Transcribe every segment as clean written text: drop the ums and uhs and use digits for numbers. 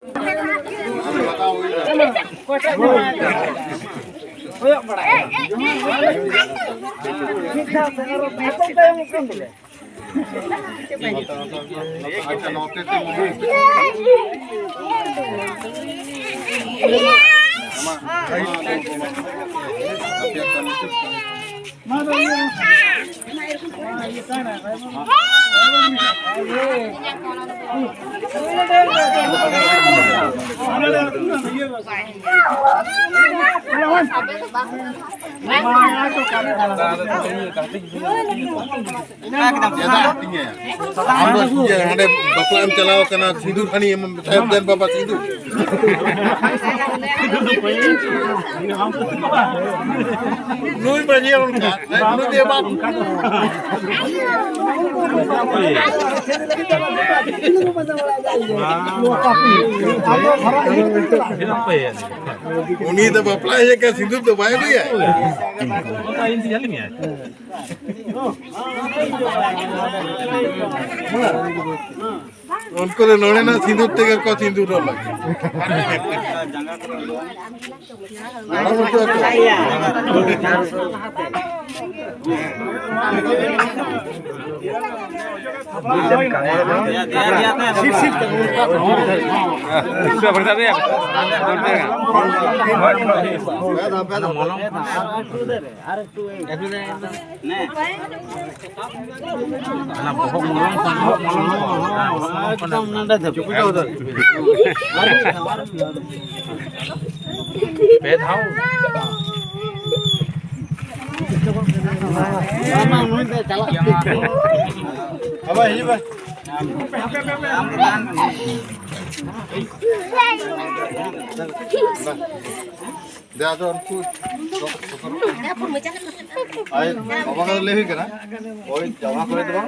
Bapak chalaw kana sindur khani sahib dan bapak sindur nui bani unka nui dia bab uni तो बापला है क्या सिंदूर तो bye भी है उनको तो नोने ना सिंदूर ते को सिंदूर रो लगे Dia ada aku. Ay, बाबा का ले ही करा। ओए जमा करे तो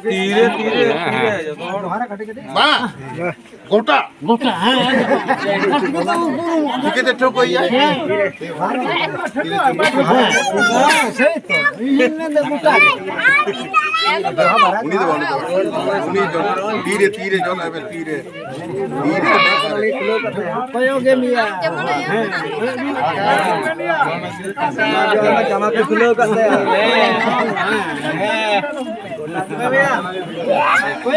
तीरे मां गोटा ठीक है तो कोई है सही तो इनने तो गोटा उन्हीं तो बोले उन्हीं जो तीरे जो है तीरे कोयोगे मिया जमा के खुलो करते हैं कोई